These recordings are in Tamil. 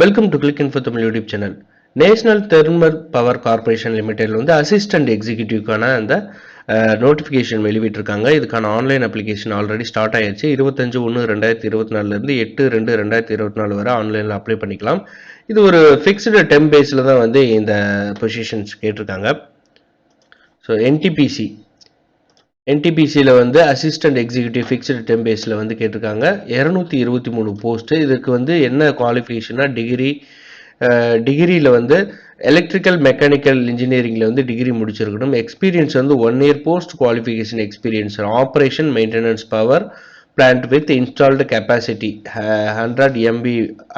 Welcome to click info Tamil YouTube channel. National thermal power corporation லிமிடெட்ல வந்து அசிஸ்டன்ட் எக்ஸிக்யூட்டிவ்க்கான அந்த நோட்டிஃபிகேஷன் வெளியிட்டிருக்காங்க. இதுக்கான ஆன்லைன் அப்ளிகேஷன் ஆல்ரெடி ஸ்டார்ட் ஆயிடுச்சு. 25/1/2024 8/2/2024 வரை ஆன்லைனில் அப்ளை பண்ணிக்கலாம். இது ஒரு ஃபிக்ஸ்டு டெம் பேஸில் தான் வந்து இந்த பொசிஷன்ஸ் கேட்டிருக்காங்க. ஸோ என்டிபிசியில் வந்து அசிஸ்டன்ட் எக்ஸிக்யூட்டிவ் ஃபிக்ஸ்டு டெம் பேஸில் வந்து கேட்டிருக்காங்க. 223 போஸ்ட்டு. இதுக்கு வந்து என்ன குவாலிஃபிகேஷனா டிகிரியில் வந்து எலக்ட்ரிக்கல் மெக்கானிக்கல் இன்ஜினியரிங்கில் வந்து டிகிரி முடிச்சிருக்கணும். எக்ஸ்பீரியன்ஸ் வந்து 1 year post qualification experience operation maintenance power plant with installed capacity 100 MB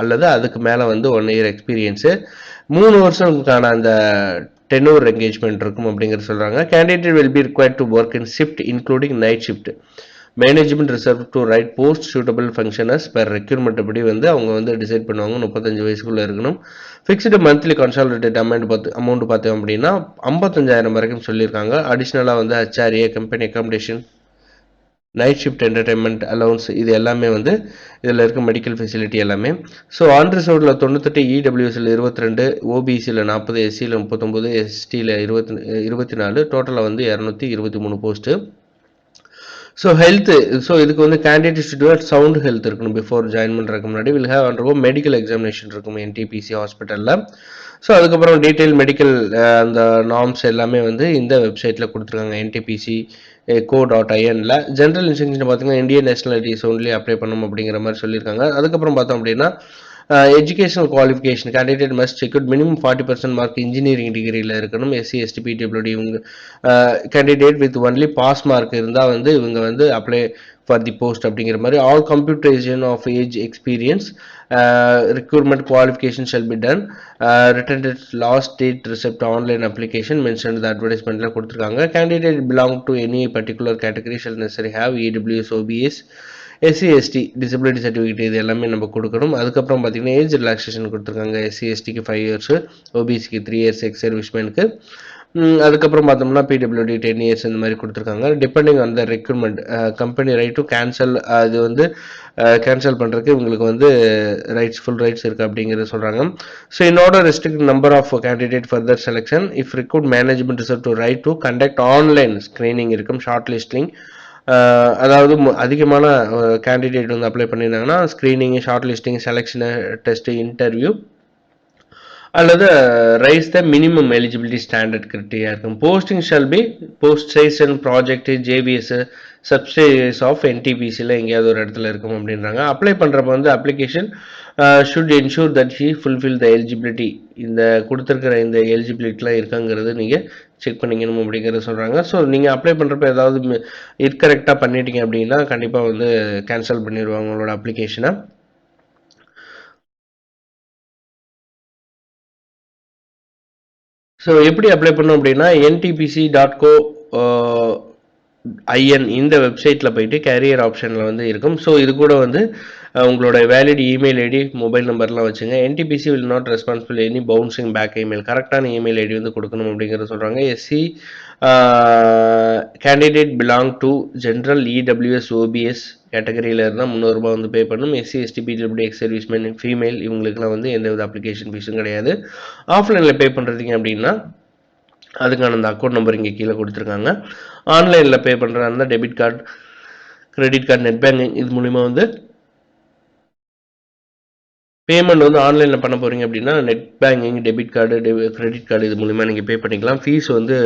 அல்லது அதுக்கு மேலே வந்து 1 year எக்ஸ்பீரியன்ஸு 3 வருஷத்துக்கான அந்த tenure engagement இருக்கும் அப்படிங்கிறது சொல்கிறாங்க. Candidate will be required to work in shift including night shift. Management reserve to right post suitable functionaries per requirement படி வந்து அவங்க வந்து டிசைட் பண்ணுவாங்க. 35 வயசுக்குள்ளே இருக்கணும். ஃபிக்ஸ்டு மந்த்லி கன்சாலிடேட் அமௌண்ட் பார்த்தோம் அப்படின்னா 55,000 வரைக்கும் சொல்லியிருக்காங்க. அடிஷ்னலாக வந்து HRA company accommodation night shift entertainment allowance இது எல்லாமே வந்து இதில் இருக்க மெடிக்கல் ஃபெசிலிட்டி எல்லாமே. ஸோ ஆன்ரிசர்வ்டில் 98, இடபிள்யூஎஸ்சில் 22, ஓபிசியில் 40, எஸ்சியில் 39, எஸ்டியில் 24, டோட்டலாக வந்து 223 போஸ்ட்டு. ஸோ ஹெல்த்து, ஸோ இதுக்கு வந்து கேண்டிடேட் ஸ்டூடெண்ட் சவுண்ட் ஹெல்த் இருக்கணும். பிஃபோர் ஜாயின் பண்ணுறதுக்கு முன்னாடி will have undergo medical examination இருக்கும் என்டிபிசி ஹாஸ்பிட்டலில். ஸோ அதுக்கப்புறம் டீட்டெயில் மெடிக்கல் அந்த நார்ம்ஸ் எல்லாமே வந்து இந்த வெப்சைட்டில் கொடுத்துருக்காங்க. என்டிபிசி co.inல ஜென்ரல் இன்ஸ்ட்ரக்ஷன் பார்த்தீங்கன்னா இந்தியன் நேஷனாலிட்டிஸ் ஒன்லி அப்ளை பண்ணணும் அப்படிங்கிற மாதிரி சொல்லியிருக்காங்க. அதுக்கப்புறம் பார்த்தோம் அப்படின்னா educational qualification candidate must secured minimum 40% mark engineering டிகிரியில் இருக்கணும். எஸ்சி எஸ்டி பிடபிள்யூடி இவங்க candidate with only pass mark இருந்தால் வந்து இவங்க வந்து அப்ளை ஃபார் தி போஸ்ட் அப்படிங்கிற மாதிரி. All computerisation of age experience recruitment qualification shall be done written last date receipt online application mention அட்வர்டைஸ்மெண்ட்டில் கொடுத்துருக்காங்க. Candidate belong to any particular category shall necessary have EWS OBC SC ST disability certificate இது எல்லாமே நம்ம கொடுக்கணும். அதுக்கப்புறம் பார்த்தீங்கன்னா ஏஜ் ரிலாக்ஸேஷன் கொடுத்துருக்காங்க. எஸ்சி எஸ்டிக்கு 5 years, ஓபிசிக்கு 3 years, எக்ஸ் சர்வீஸ்மேனுக்கு. அதுக்கப்புறம் பார்த்தோம்னா பிடபிள்யூடி 10 years இந்த மாதிரி கொடுத்துருக்காங்க. Depending on the recruitment company right to cancel அது வந்து கேன்சல் பண்ணுறதுக்கு இவங்களுக்கு வந்து ஃபுல் ரைட்ஸ் இருக்குது அப்படிங்கிறத சொல்கிறாங்க. ஸோ இன்னோட restrict number of candidate further selection if recruit management reserve to right to conduct online screening இருக்கும். ஷார்ட் லிஸ்டிங் அதாவது அதிகமான கேண்டிடேட் வந்து அப்ளை பண்ணியிருந்தாங்கன்னா screening, short listing, selection, test, interview அல்லது raise the minimum eligibility standard criteria இருக்கும். Posting shall be post station project ஜேபிஎஸ் சப்ஸ்டேஜஸ் ஆஃப் என்டிபிசியில் எங்கேயாவது ஒரு இடத்துல இருக்கும் அப்படின்றாங்க. அப்ளை பண்ணுறப்ப வந்து application should ensure that she fulfil the eligibility. இந்த கொடுத்துருக்கிற இந்த எலிஜிபிலிட்டிலாம் இருக்காங்கிறது நீங்கள் செக் பண்ணிக்கணும் அப்படிங்கிறத சொல்கிறாங்க. ஸோ நீங்கள் அப்ளை பண்ணுறப்ப ஏதாவது கரெக்டாக பண்ணிட்டீங்க அப்படின்னா கண்டிப்பாக வந்து கேன்சல் பண்ணிடுவாங்க உங்களோட அப்ளிகேஷனை. ஸோ எப்படி அப்ளை பண்ணோம் அப்படின்னா ntpc.co.in இந்த வெப்சைட்டில் போயிட்டு கேரியர் ஆப்ஷனில் வந்து இருக்கும். ஸோ இது கூட வந்து உங்களோட வேலிட் இமெயில் ஐடி, மொபைல் நம்பர்லாம் வச்சுங்க. NTPC will not responsible any bouncing back email. கரெக்டான இமெயில் ஐடி வந்து கொடுக்கணும் அப்படிங்கிறத சொல்கிறாங்க. SC candidate belong to general EWS OBC கேட்டகரியில் இருந்தால் 300 ரூபாய் வந்து பே பண்ணணும். SC ST PWD ex serviceman female இவங்களுக்குலாம் வந்து எந்தவித அப்ளிகேஷன் ஃபீஸும் கிடையாது. ஆஃப்லைனில் பே பண்ணுறதுங்க அப்படின்னா அதுக்கான அந்த அக்கௌண்ட் நம்பர் இங்கே கீழே கொடுத்துருக்காங்க. ஆன்லைனில் பே பண்ணுறதா இருந்தால் debit card, credit card, net banking இது மூலிமா வந்து பேமெண்ட் வந்து ஆன்லைனில் பண்ண போகிறீங்க அப்படின்னா net banking, debit card, credit card இது மூலிமா நீங்கள் பே பண்ணிக்கலாம். ஃபீஸ் வந்து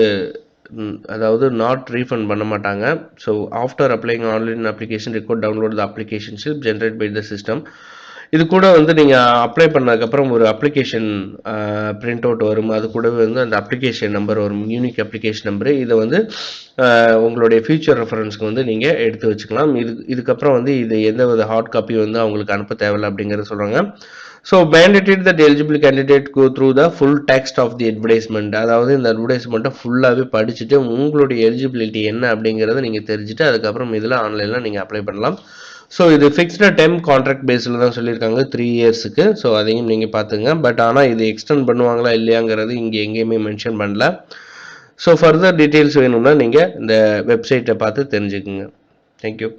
அதாவது நாட் ரீஃபண்ட் பண்ண மாட்டாங்க. So after applying online application required download the application slip generate by the system. இது கூட வந்து நீங்கள் அப்ளை பண்ணதுக்கப்புறம் ஒரு அப்ளிகேஷன் பிரிண்ட் அவுட் வரும். அது கூடவே வந்து அந்த அப்ளிகேஷன் நம்பர் வரும், யூனிக் அப்ளிகேஷன் நம்பரு. இதை வந்து உங்களுடைய ஃபியூச்சர் ரெஃபரன்ஸ்க்கு வந்து நீங்கள் எடுத்து வச்சுக்கலாம். இதுக்கப்புறம் வந்து இது எந்த வித ஹார்ட் காப்பி வந்து அவங்களுக்கு அனுப்ப தேவையில்லை அப்படிங்கிறத சொல்கிறாங்க. So mandated that eligible candidate go through the full text of the advertisement. அதாவது இந்த அட்வர்டைஸ்மெண்ட்டை ஃபுல்லாகவே படிச்சுட்டு உங்களுடைய எலிஜிபிலிட்டி என்ன அப்படிங்கிறத நீங்கள் தெரிஞ்சுட்டு அதுக்கப்புறம் இதில் ஆன்லைனில் நீங்கள் அப்ளை பண்ணலாம். ஸோ இது ஃபிக்ஸ்டு டைம் கான்ட்ராக்ட் பேஸில் தான் சொல்லியிருக்காங்க 3 yearsக்கு. ஸோ அதையும் நீங்கள் பார்த்துங்க. பட் ஆனால் இது எக்ஸ்டெண்ட் பண்ணுவாங்களா இல்லையாங்கிறது இங்கே எங்கேயுமே மென்ஷன் பண்ணல. ஸோ ஃபர்தர் டீட்டெயில்ஸ் வேணும்னா நீங்கள் இந்த வெப்சைட்டை பார்த்து தெரிஞ்சுக்குங்க. தேங்க்யூ.